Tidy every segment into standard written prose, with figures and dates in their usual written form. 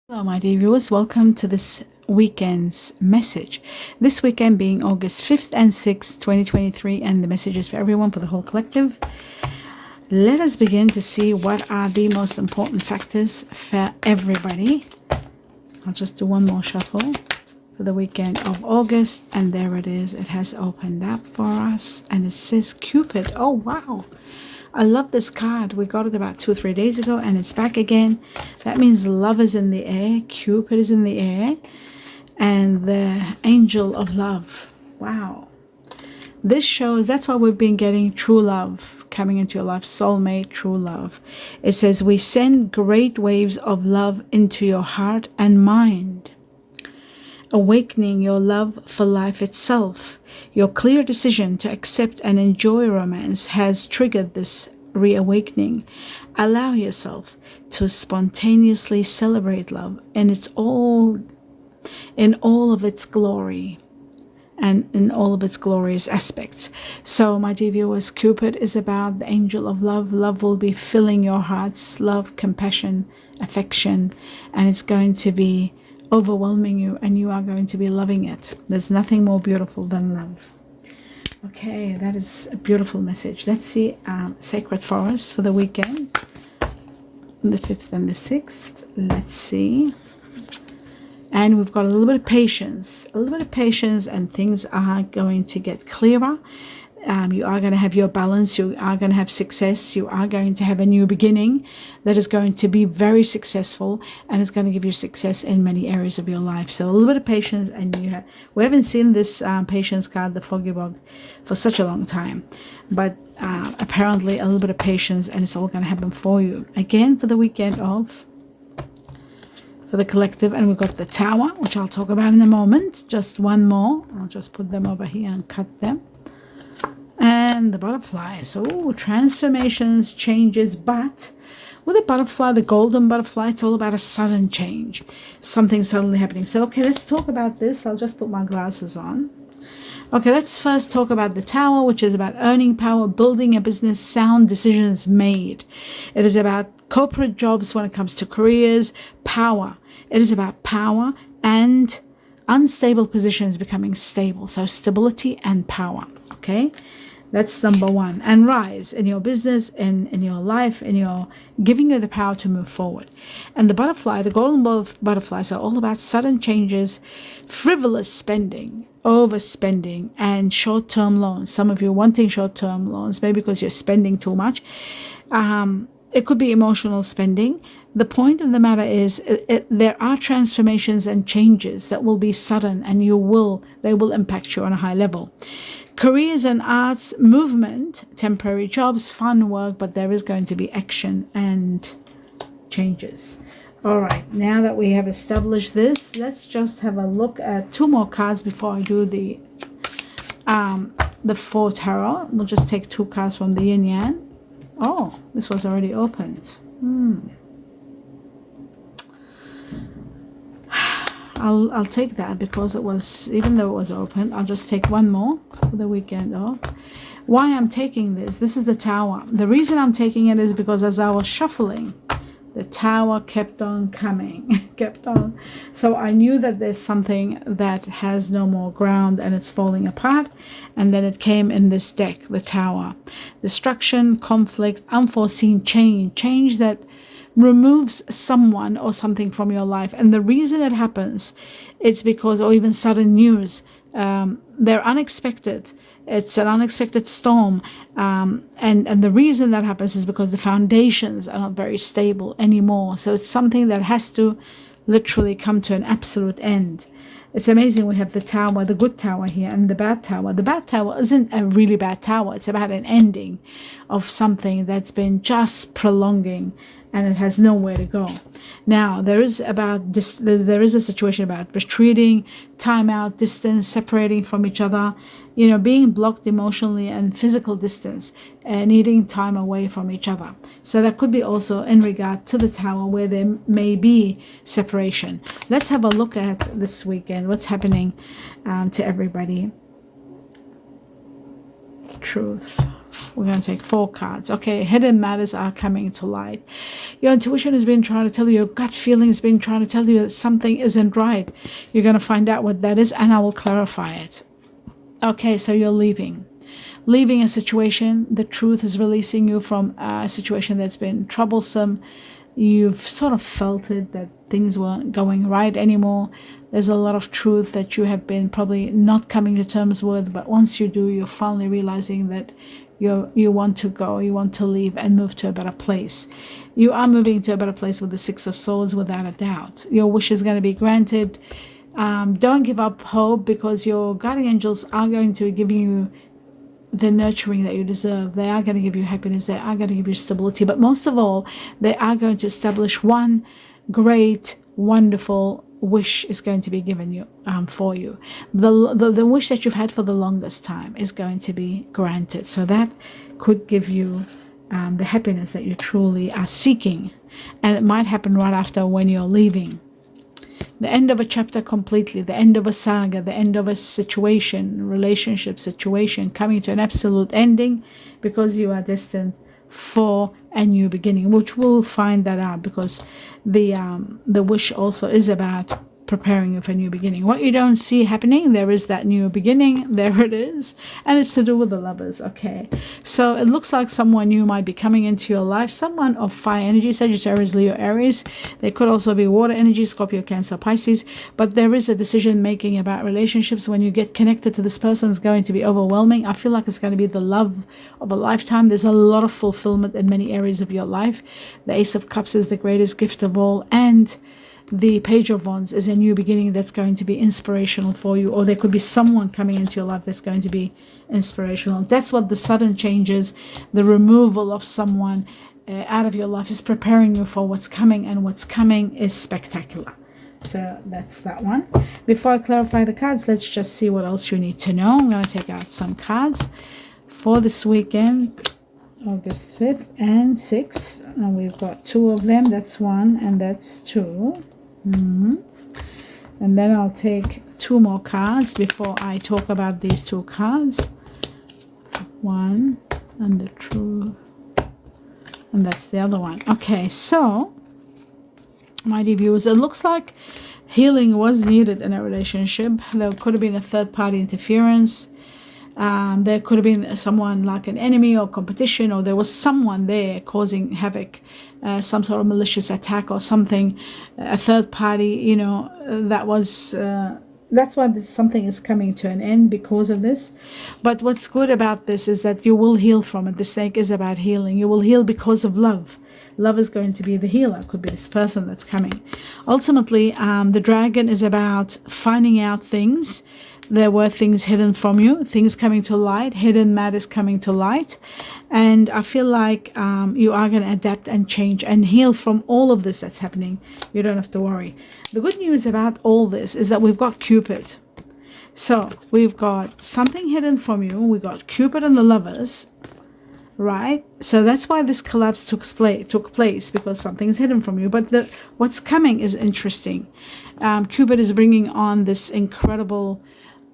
Hello, my dear viewers. Welcome to this weekend's message. This weekend being August 5th and 6th, 2023, and the message is for everyone, for the whole collective. Let us begin to see what are the most important factors for everybody. I'll just do one more shuffle for the weekend of August, and there it is. It has opened up for us, and it says Cupid. Oh, wow. I love this card. We got it about 2 or 3 days ago and it's back again. That means love is in the air. Cupid is in the air. And the angel of love. Wow. This shows, that's why we've been getting true love coming into your life. Soulmate, true love. It says, we send great waves of love into your heart and mind, awakening your love for life itself. Your clear decision to accept and enjoy romance has triggered this reawakening. Allow yourself to spontaneously celebrate love in all of its glory and in all of its glorious aspects. So, my dear viewers, Cupid is about the angel of love. Love will be filling your hearts. Love, compassion, affection, and it's going to be overwhelming you, and you are going to be loving it. There's nothing more beautiful than love. Okay, that is a beautiful message. Let's see sacred forest for the weekend, the 5th and the 6th. Let's see. And we've got a little bit of patience, and things are going to get clearer. You are going to have your balance, you are going to have success, you are going to have a new beginning that is going to be very successful, and it's going to give you success in many areas of your life. So a little bit of patience, and we haven't seen this patience card, the foggy bug, for such a long time, but apparently a little bit of patience and it's all going to happen for you. Again, for the weekend for the collective, and we've got the Tower, which I'll talk about in a moment. Just one more. I'll just put them over here and cut them. And the butterfly. So transformations, changes, but with a butterfly, the golden butterfly, it's all about a sudden change, something suddenly happening. So okay, let's talk about this. I'll just put my glasses on. Okay, let's first talk about the Tower, which is about earning power, building a business, sound decisions made. It is about corporate jobs when it comes to careers, power. It is about power and unstable positions becoming stable. So stability and power. Okay, that's number one. And rise in your business, in your life, giving you the power to move forward. And the butterfly, the golden butterflies are all about sudden changes, frivolous spending, overspending, and short-term loans. Some of you wanting short-term loans, maybe because you're spending too much. It could be emotional spending. The point of the matter is there are transformations and changes that will be sudden, and they will impact you on a high level. Careers and arts, movement, temporary jobs, fun work, but there is going to be action and changes. All right, now that we have established this, let's just have a look at 2 more cards before I do the 4 tarot. We'll just take 2 cards from the yin yang. Oh, this was already opened. I'll take that because it was, even though it was open, I'll just take 1 more for the weekend off. Why I'm taking this is the Tower. The reason I'm taking it is because as I was shuffling, the Tower kept on coming, kept on. So I knew that there's something that has no more ground and it's falling apart. And then it came in this deck, the Tower. Destruction, conflict, unforeseen change that removes someone or something from your life. And the reason it happens, it's because, or even sudden news, they're unexpected. It's an unexpected storm. And the reason that happens is because the foundations are not very stable anymore. So it's something that has to literally come to an absolute end. It's amazing. We have the Tower, the good Tower here, and the bad Tower. The bad Tower isn't a really bad Tower. It's about an ending of something that's been just prolonging, and it has nowhere to go. Now, there is a situation about retreating, time out, distance, separating from each other, being blocked emotionally, and physical distance, and needing time away from each other. So that could be also in regard to the Tower, where there may be separation. Let's have a look at this weekend, what's happening to everybody. Truth we're going to take 4 cards. Okay, hidden matters are coming to light. Your intuition has been trying to tell you, your gut feeling has been trying to tell you that something isn't right. You're going to find out what that is, and I will clarify it. Okay, so you're leaving a situation. The truth is releasing you from a situation that's been troublesome. You've sort of felt it, that things weren't going right anymore. There's a lot of truth that you have been probably not coming to terms with, but once you do, you're finally realizing that you want to go, you want to leave and move to a better place. You are moving to a better place with the 6 of Swords, without a doubt. Your wish is going to be granted. Don't give up hope, because your guardian angels are going to give you the nurturing that you deserve. They are going to give you happiness. They are going to give you stability. But most of all, they are going to establish one great, wonderful wish is going to be given you for you. The wish that you've had for the longest time is going to be granted. So that could give you the happiness that you truly are seeking. And it might happen right after, when you're leaving. The end of a chapter completely, the end of a saga, the end of a situation, relationship situation, coming to an absolute ending, because you are destined for a new beginning, which we'll find that out, because the wish also is about preparing you for a new beginning. What you don't see happening, there is that new beginning. There it is. And it's to do with the Lovers. Okay, so it looks like someone new might be coming into your life, someone of fire energy, Sagittarius, Leo, Aries. They could also be water energy, Scorpio, Cancer, Pisces. But there is a decision making about relationships. When you get connected to this person, it's going to be overwhelming. I feel like it's going to be the love of a lifetime. There's a lot of fulfillment in many areas of your life. The Ace of Cups is the greatest gift of all, and the Page of Wands is a new beginning that's going to be inspirational for you, or there could be someone coming into your life that's going to be inspirational. That's what the sudden changes, the removal of someone out of your life, is preparing you for what's coming, and what's coming is spectacular. So that's that one. Before I clarify the cards, let's just see what else you need to know. I'm going to take out some cards for this weekend, August 5th and 6th. And we've got 2 of them. That's 1 and that's 2. And then I'll take 2 more cards before I talk about these 2 cards. 1 and the truth, and that's the other one. Okay, so my dear viewers, it looks like healing was needed in a relationship. There could have been a third-party interference. There could have been someone like an enemy or competition, or there was someone there causing havoc, some sort of malicious attack or something, a third party, that was, that's why something is coming to an end because of this. But what's good about this is that you will heal from it. The snake is about healing. You will heal because of love. Love is going to be the healer. It could be this person that's coming. Ultimately, the dragon is about finding out things. There were things hidden from you, things coming to light, hidden matters coming to light. And I feel like you are going to adapt and change and heal from all of this that's happening. You don't have to worry. The good news about all this is that we've got Cupid. So we've got something hidden from you. We got Cupid and the Lovers, right? So that's why this collapse took place, because something's hidden from you. But what's coming is interesting. Cupid is bringing on this incredible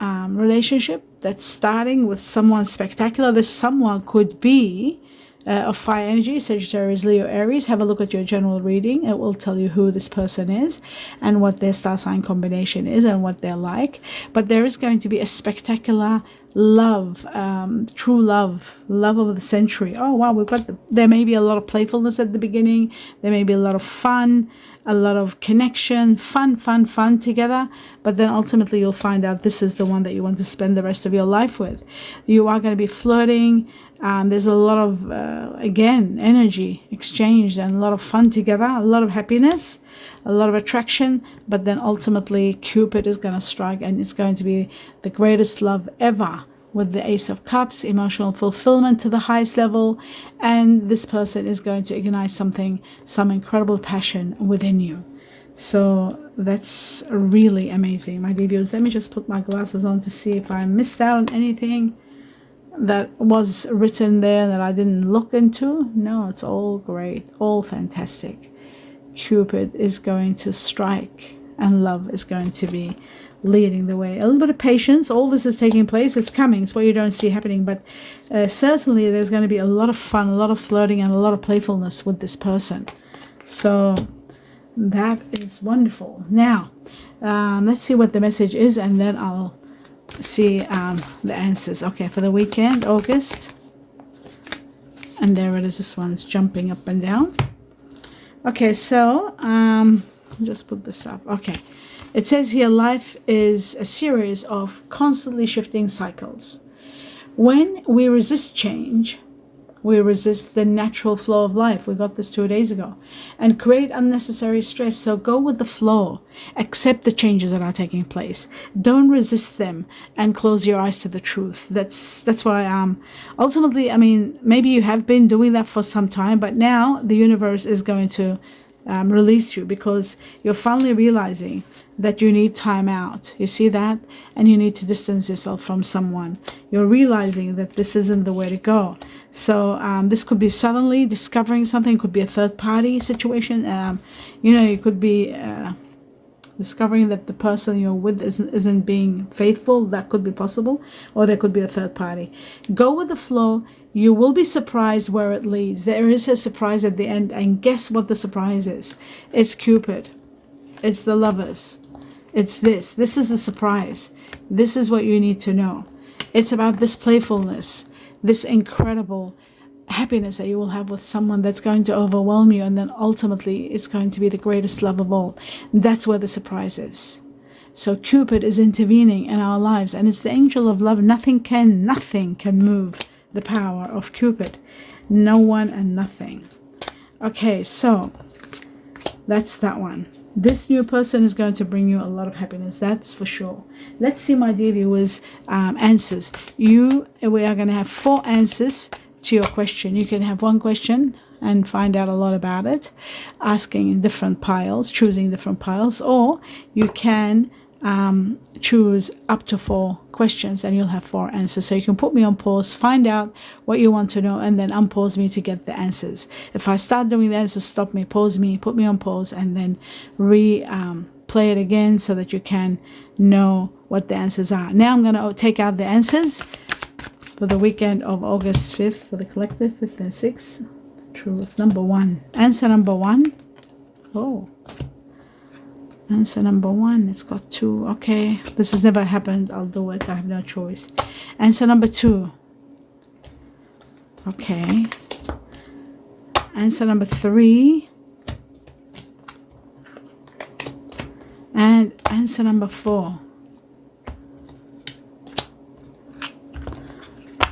relationship that's starting with someone spectacular. This someone could be of fire energy, Sagittarius, Leo, Aries. Have a look at your general reading. It will tell you who this person is and what their star sign combination is and what they're like. But there is going to be a spectacular love, true love of the century. Oh wow, there may be a lot of playfulness at the beginning. There may be a lot of fun, a lot of connection, fun together. But then ultimately you'll find out this is the one that you want to spend the rest of your life with. You are going to be flirting. There's a lot of, again, energy exchanged and a lot of fun together, a lot of happiness, a lot of attraction. But then ultimately Cupid is going to strike, and it's going to be the greatest love ever, with the Ace of Cups, emotional fulfillment to the highest level. And this person is going to ignite some incredible passion within you. So that's really amazing, my dear viewers. Let me just put my glasses on to see if I missed out on anything that was written there that I didn't look into. No, it's all great, all fantastic. Cupid is going to strike and love is going to be leading the way. A little bit of patience. All this is taking place. It's coming. It's what you don't see happening. But certainly there's going to be a lot of fun, a lot of flirting, and a lot of playfulness with this person. So that is wonderful. Now, let's see what the message is, and then I'll see the answers. Okay, for the weekend, August. And there it is. This one's jumping up and down. Okay, so I'll just put this up. Okay. It says here, life is a series of constantly shifting cycles. When we resist change, we resist the natural flow of life. We got this 2 days ago. And create unnecessary stress. So go with the flow. Accept the changes that are taking place. Don't resist them and close your eyes to the truth. That's why ultimately, I mean, maybe you have been doing that for some time, but now the universe is going to release you, because you're finally realizing that you need time out. You see that? And you need to distance yourself from someone. You're realizing that this isn't the way to go. So this could be suddenly discovering something. It could be a third party situation. You could be discovering that the person you're with isn't being faithful. That could be possible. Or there could be a third party. Go with the flow. You will be surprised where it leads. There is a surprise at the end. And guess what the surprise is? It's Cupid. It's the lovers. It's this. This is the surprise. This is what you need to know. It's about this playfulness, this incredible happiness that you will have with someone that's going to overwhelm you, and then ultimately it's going to be the greatest love of all. That's where the surprise is. So Cupid is intervening in our lives, and it's the angel of love. Nothing can move the power of Cupid. No one and nothing. Okay, so that's that one. This new person is going to bring you a lot of happiness, that's for sure. Let's see, my dear viewers, answers. We are going to have 4 answers to your question. You can have one question and find out a lot about it, asking in different piles, choosing different piles, or you can choose up to 4 questions and you'll have 4 answers. So you can put me on pause, find out what you want to know, and then unpause me to get the answers. If I start doing the answers, stop me, pause me, put me on pause, and then play it again so that you can know what the answers are. Now I'm going to take out the answers for the weekend of August 5th for the collective, 5th and 6th. Truth number 1. Answer number 1. Oh. Answer number 1, it's got 2. Okay, this has never happened. I'll do it. I have no choice. Answer number 2. Okay. Answer number 3. And answer number 4.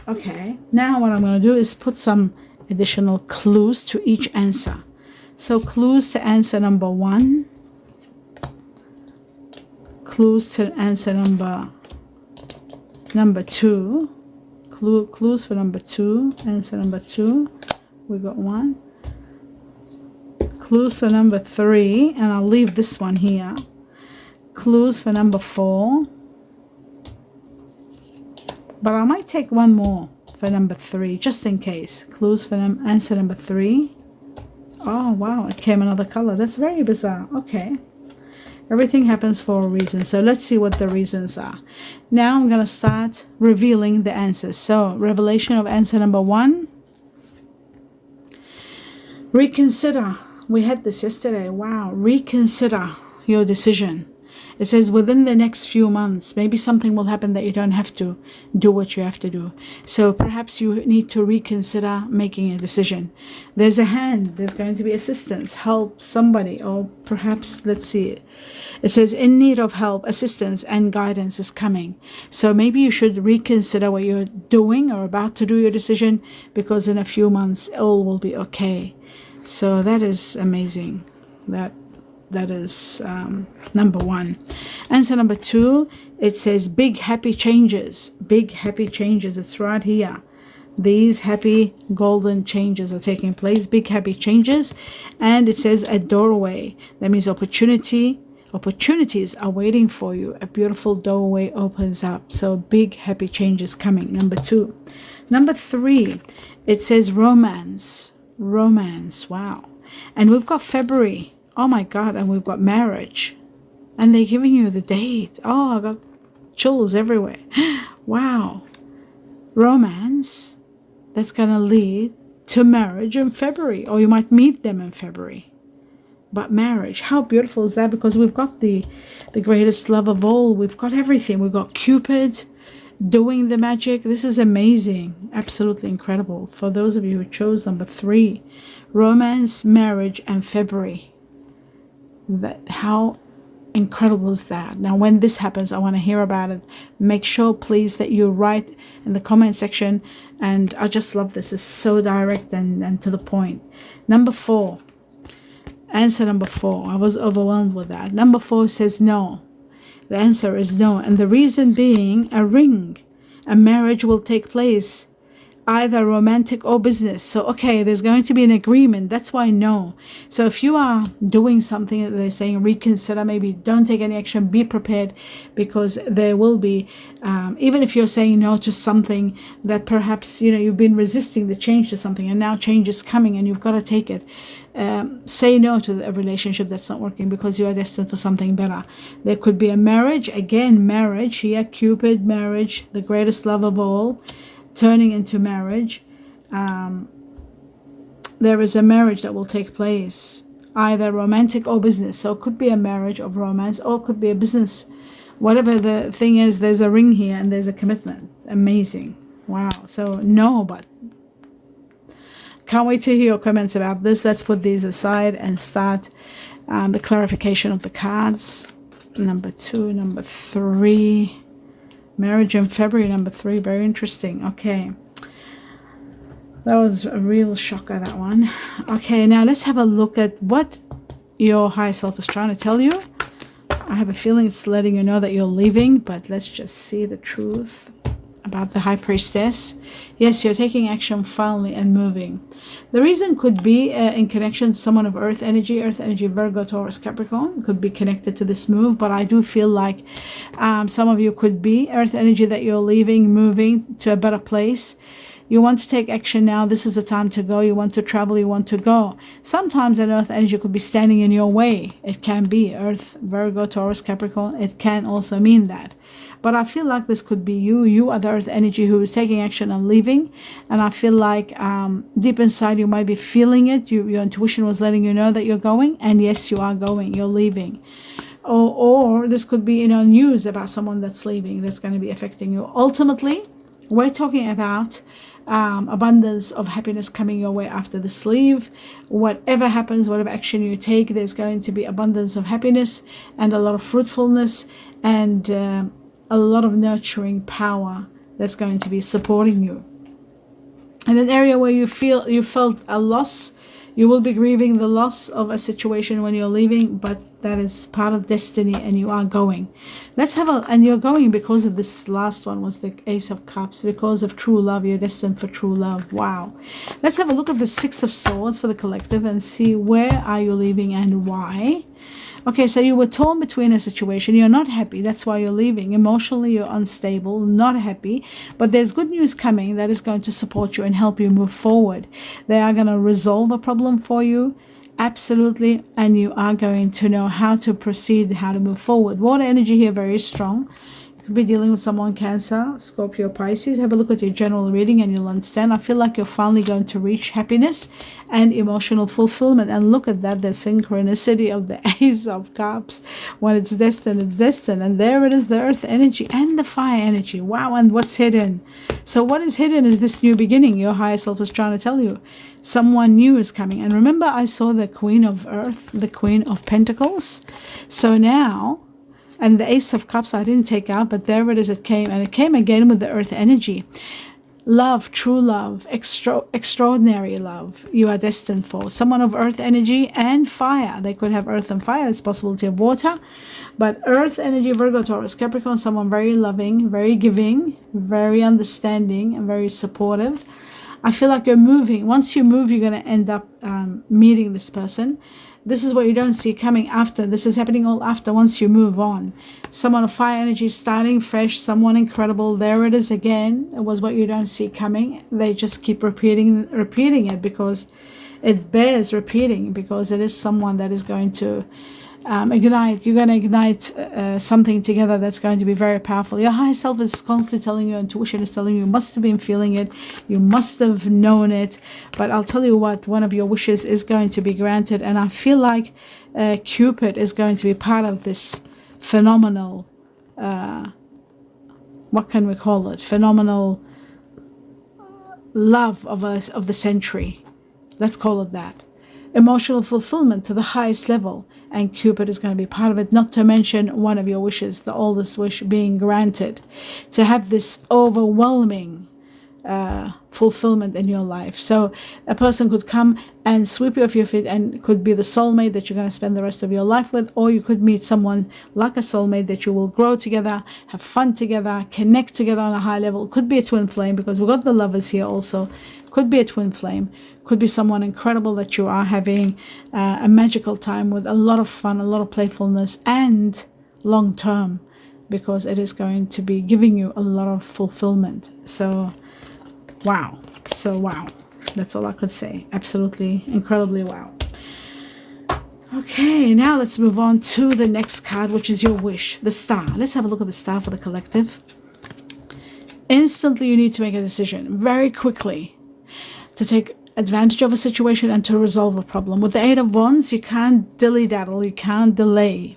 Okay, now what I'm going to do is put some additional clues to each answer. So clues to answer number 1. Clues to answer number 2. Clues for number 2. Answer number 2. We got 1. Clues for number 3, and I'll leave this one here. Clues for number 4. But I might take one more for number 3, just in case. Clues for answer number 3. Oh, wow, it came another color. That's very bizarre. Okay. Everything happens for a reason. So let's see what the reasons are. Now I'm going to start revealing the answers. So revelation of answer number 1. Reconsider. We had this yesterday. Wow. Reconsider your decision. It says within the next few months, maybe something will happen that you don't have to do what you have to do. So perhaps you need to reconsider making a decision. There's a hand. There's going to be assistance, help, somebody, or perhaps, let's see. It says in need of help, assistance, and guidance is coming. So maybe you should reconsider what you're doing or about to do your decision, because in a few months, all will be okay. So that is amazing. That is number 1. Answer number 2, it says big happy changes. Big happy changes. It's right here. These happy golden changes are taking place. Big happy changes. And it says a doorway. That means opportunities are waiting for you. A beautiful doorway opens up. So big happy changes coming. Number 2. Number 3, it says romance. Romance. Wow. And we've got February. Oh my God, and we've got marriage. And they're giving you the date. Oh, I got chills everywhere. Wow. Romance that's going to lead to marriage in February, or you might meet them in February. But marriage, how beautiful is that? Because we've got the greatest love of all. We've got everything. We've got Cupid doing the magic. This is amazing. Absolutely incredible. For those of you who chose number 3, romance, marriage, and February. How incredible is that? Now, when this happens, I want to hear about it. Make sure, please, that you write in the comment section. And I just love this. It's so direct and to the point. Number 4. Answer number 4. I was overwhelmed with that. Number 4 says no. The answer is no. And the reason being a ring. A marriage will take place, either romantic or business. So, okay, there's going to be an agreement. That's why no. So if you are doing something that they're saying, reconsider, maybe don't take any action, be prepared, because there will be, even if you're saying no to something that perhaps, you've been resisting the change to something, and now change is coming and you've got to take it. Say no to a relationship that's not working, because you are destined for something better. There could be a marriage. Again, marriage here, Cupid, marriage, the greatest love of all, turning into marriage. There is a marriage that will take place, either romantic or business. So it could be a marriage of romance, or it could be a business. Whatever the thing is, there's a ring here and there's a commitment. Amazing. Wow. So no, but can't wait to hear your comments about this. Let's put these aside and start the clarification of the cards. Number 2, number 3. Marriage in February, number 3. Very interesting. Okay. That was a real shocker, that one. Okay, now let's have a look at what your higher self is trying to tell you. I have a feeling it's letting you know that you're leaving, but let's just see the truth about the High Priestess. Yes, you're taking action finally and moving. The reason could be in connection to someone of Earth energy, Virgo, Taurus, Capricorn, could be connected to this move. But I do feel like some of you could be Earth energy, that you're leaving, moving to a better place. You want to take action now. This is the time to go. You want to travel. You want to go. Sometimes an Earth energy could be standing in your way. It can be Earth, Virgo, Taurus, Capricorn. It can also mean that. But I feel like this could be you. You are the Earth energy who is taking action and leaving. And I feel like deep inside you might be feeling it. Your intuition was letting you know that you're going. And yes, you are going. You're leaving. Or this could be news about someone that's leaving that's going to be affecting you. Ultimately, we're talking about abundance of happiness coming your way after this leave. Whatever happens, whatever action you take, there's going to be abundance of happiness and a lot of fruitfulness and a lot of nurturing power that's going to be supporting you. In an area where you felt a loss, you will be grieving the loss of a situation when you're leaving, but that is part of destiny and you are going. And you're going because of this last one was the Ace of Cups, because of true love. You're destined for true love. Wow. Let's have a look at the Six of Swords for the collective and see where are you leaving and why. Okay, so you were torn between a situation. You're not happy. That's why you're leaving. Emotionally, you're unstable, not happy. But there's good news coming that is going to support you and help you move forward. They are going to resolve a problem for you. Absolutely. And you are going to know how to proceed, how to move forward. Water energy here, very strong. You could be dealing with someone Cancer, Scorpio, Pisces. Have a look at your general reading and you'll understand. I feel like you're finally going to reach happiness and emotional fulfillment. And look at that, the synchronicity of the Ace of Cups. When it's destined, it's destined. And there it is, the Earth energy and the fire energy. Wow, and what's hidden? So what is hidden is this new beginning. Your higher self is trying to tell you. Someone new is coming. And remember, I saw the Queen of Earth, the Queen of Pentacles. So now, and the Ace of Cups I didn't take out, but there it is, it came. And it came again with the Earth energy. Love, true love, extraordinary love you are destined for. Someone of Earth energy and fire. They could have Earth and fire. There's possibility of water. But Earth energy, Virgo, Taurus, Capricorn, someone very loving, very giving, very understanding, and very supportive. I feel like you're moving. Once you move, you're going to end up meeting this person. This is what you don't see coming after. This is happening all after, once you move on. Someone of fire energy starting fresh, someone incredible. There it is again. It was what you don't see coming. They just keep repeating it because it bears repeating, because it is someone that is going to ignite. You're going to ignite something together that's going to be very powerful. Your higher self is constantly telling you, intuition is telling you, you must have been feeling it, you must have known it. But I'll tell you what, one of your wishes is going to be granted, and I feel like Cupid is going to be part of this phenomenal, what can we call it, phenomenal love of the century. Let's call it that. Emotional fulfillment to the highest level, and Cupid is going to be part of it, not to mention one of your wishes, the oldest wish, being granted, to have this overwhelming fulfillment in your life. So a person could come and sweep you off your feet, and could be the soulmate that you're going to spend the rest of your life with, or you could meet someone like a soulmate that you will grow together, have fun together, connect together on a high level. Could be a twin flame, because we've got the lovers here also. Could be a twin flame, could be someone incredible that you are having a magical time with, a lot of fun, a lot of playfulness, and long term, because it is going to be giving you a lot of fulfillment. So wow, that's all I could say. Absolutely incredibly wow. Okay, now let's move on to the next card, which is your wish, the star. Let's have a look at the star for the collective. Instantly you need to make a decision very quickly to take advantage of a situation and to resolve a problem. With the Eight of Wands, you can't dilly-daddle, you can't delay.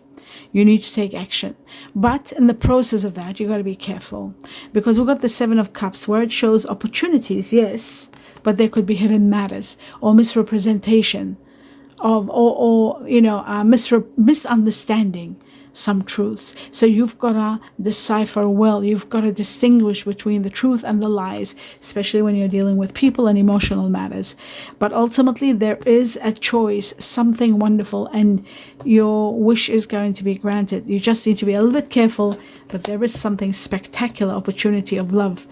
You need to take action. But in the process of that, you got to be careful, because we've got the Seven of Cups, where it shows opportunities, yes, but there could be hidden matters or misrepresentation of, or you know, misunderstanding some truths. So you've got to decipher well, you've got to distinguish between the truth and the lies, especially when you're dealing with people and emotional matters. But ultimately there is a choice, something wonderful, and your wish is going to be granted. You just need to be a little bit careful, but there is something spectacular, opportunity of love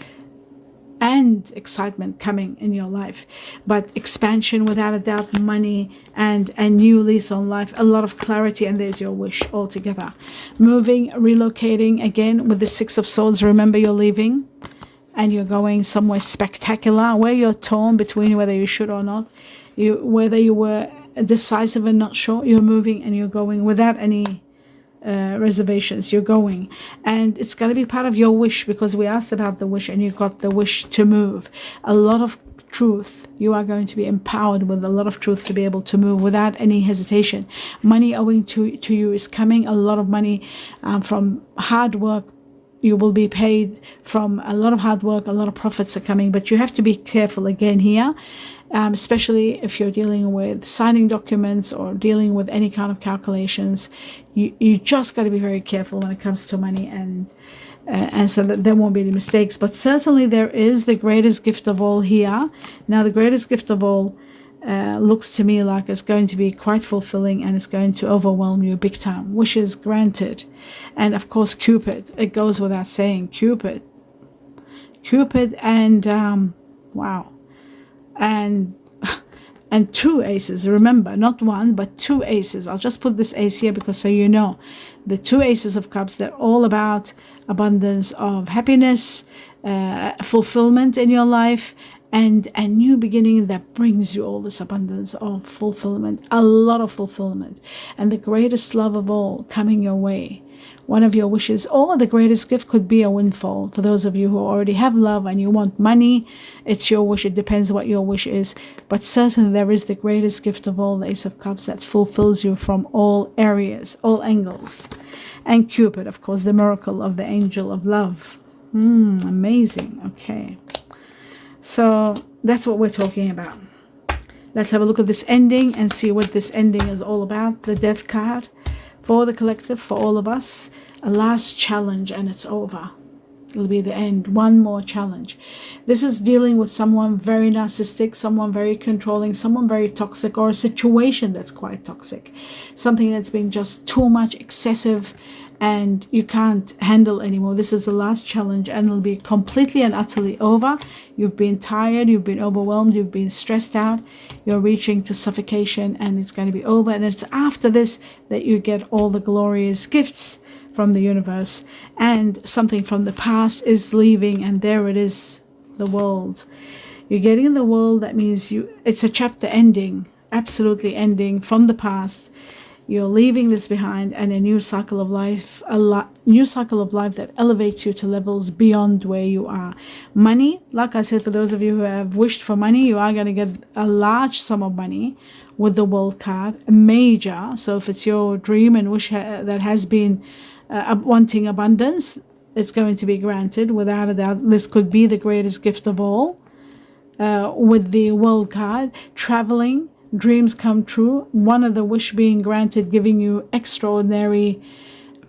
and excitement coming in your life. But expansion, without a doubt, money, and a new lease on life, a lot of clarity, and there's your wish altogether. Moving, relocating, again with the Six of Swords. Remember, you're leaving and you're going somewhere spectacular, where you're torn between whether you should or not, whether you were decisive and not sure. You're moving and you're going without any reservations. You're going, and it's going to be part of your wish, because we asked about the wish and you got the wish to move. A lot of truth. You are going to be empowered with a lot of truth to be able to move without any hesitation. Money owing to you is coming. A lot of money from hard work. You will be paid from a lot of hard work. A lot of profits are coming, but you have to be careful again here, especially if you're dealing with signing documents or dealing with any kind of calculations. You just got to be very careful when it comes to money, and so that there won't be any mistakes. But certainly there is the greatest gift of all here. Now the greatest gift of all looks to me like it's going to be quite fulfilling, and it's going to overwhelm you big time. Wishes granted. And of course Cupid, it goes without saying, Cupid, and wow, and two aces. Remember, not one but two aces. I'll just put this ace here because so you know, the two aces of cups, they're all about abundance of happiness, fulfillment in your life, and a new beginning that brings you all this abundance of fulfillment, a lot of fulfillment, and the greatest love of all coming your way. One of your wishes, or the greatest gift, could be a windfall. For those of you who already have love and you want money, it's your wish. It depends what your wish is. But certainly there is the greatest gift of all, the Ace of Cups, that fulfills you from all areas, all angles. And Cupid, of course, the miracle of the angel of love. Amazing. Okay. So that's what we're talking about. Let's have a look at this ending and see what this ending is all about. The Death card for the collective, for all of us. A last challenge and it's over. It'll be the end. One more challenge. This is dealing with someone very narcissistic, someone very controlling, someone very toxic, or a situation that's quite toxic. Something that's been just too much, excessive, and you can't handle anymore. This is the last challenge, and it'll be completely and utterly over. You've been tired, you've been overwhelmed, you've been stressed out, you're reaching to suffocation, and it's going to be over. And it's after this that you get all the glorious gifts from the universe, and something from the past is leaving, and there it is, the world. You're getting the world. That means it's a chapter ending, absolutely ending from the past. You're leaving this behind, and a new cycle of life, new cycle of life that elevates you to levels beyond where you are. Money, like I said, for those of you who have wished for money, you are going to get a large sum of money with the World card, major. So if it's your dream and wish that has been wanting abundance, it's going to be granted without a doubt. This could be the greatest gift of all. With the World card, traveling, dreams come true, one of the wish being granted, giving you extraordinary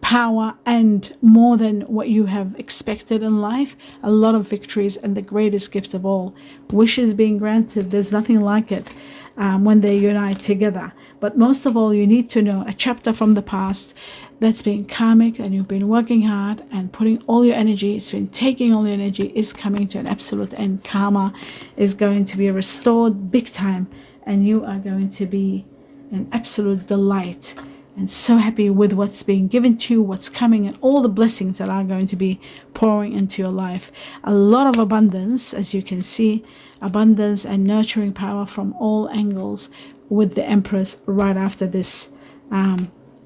power and more than what you have expected in life, a lot of victories, and the greatest gift of all, wishes being granted. There's nothing like it when they unite together. But most of all, you need to know a chapter from the past that's been karmic, and you've been working hard and putting all your energy, it's been taking all your energy, is coming to an absolute end. Karma is going to be restored big time, and you are going to be an absolute delight and so happy with what's being given to you, what's coming, and all the blessings that are going to be pouring into your life. A lot of abundance, as you can see, abundance and nurturing power from all angles with the Empress right after this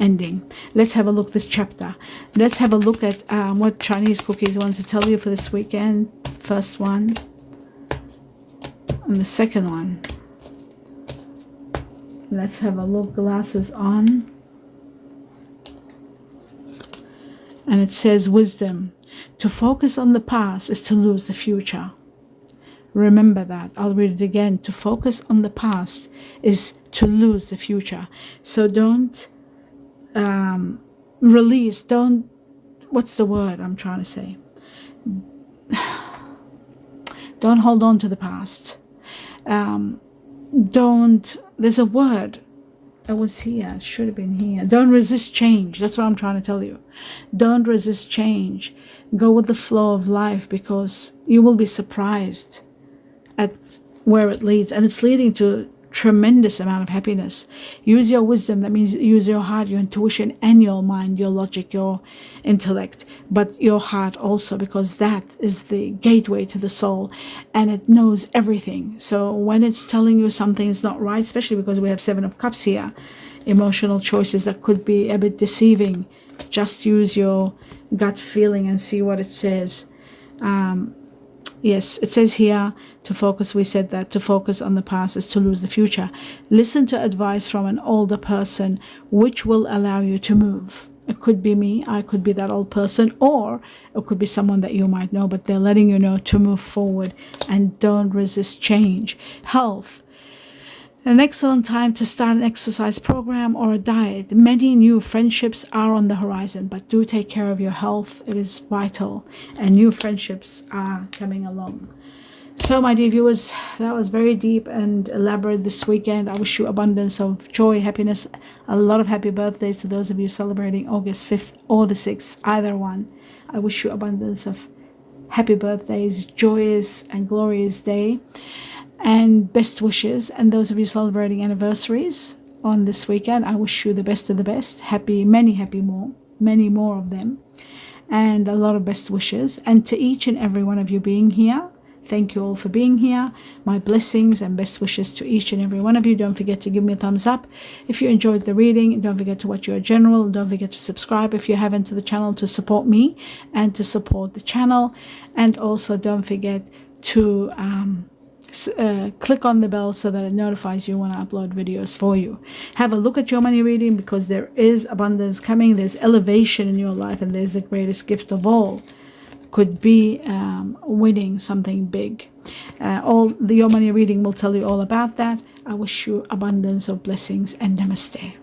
ending. Let's have a look this chapter. Let's have a look at what Chinese cookies want to tell you for this weekend. First one and the second one. Let's have a look. Glasses on. And it says wisdom. To focus on the past is to lose the future. Remember that. I'll read it again. To focus on the past is to lose the future. So don't release, don't, what's the word I'm trying to say? Don't hold on to the past. There's a word. It was here. It should have been here. Don't resist change. That's what I'm trying to tell you. Don't resist change. Go with the flow of life, because you will be surprised at where it leads. And it's leading to tremendous amount of happiness. Use your wisdom. That means use your heart, your intuition, and your mind, your logic, your intellect, but your heart also, because that is the gateway to the soul, and it knows everything. So when it's telling you something is not right, especially because we have 7 of Cups here, emotional choices that could be a bit deceiving, just use your gut feeling and see what it says. Yes, it says here to focus. We said that to focus on the past is to lose the future. Listen to advice from an older person, which will allow you to move. It could be me, I could be that old person, or it could be someone that you might know, but they're letting you know to move forward and don't resist change. Health. An excellent time to start an exercise program or a diet. Many new friendships are on the horizon, but do take care of your health. It is vital, and new friendships are coming along. So, my dear viewers, that was very deep and elaborate this weekend. I wish you abundance of joy, happiness, a lot of happy birthdays to those of you celebrating August 5th or the 6th, either one. I wish you abundance of happy birthdays, joyous and glorious day, and best wishes. And those of you celebrating anniversaries on this weekend, I wish you the best of the best. Many more of them, and a lot of best wishes. And to each and every one of you being here, thank you all for being here. My blessings and best wishes to each and every one of you. Don't forget to give me a thumbs up if you enjoyed the reading. Don't forget to watch your general. Don't forget to subscribe if you haven't to the channel, to support me and to support the channel. And also don't forget to click on the bell so that it notifies you when I upload videos for you. Have a look at your money reading, because there is abundance coming. There's elevation in your life, and there's the greatest gift of all. Could be winning something big. Your money reading will tell you all about that. I wish you abundance of blessings, and namaste.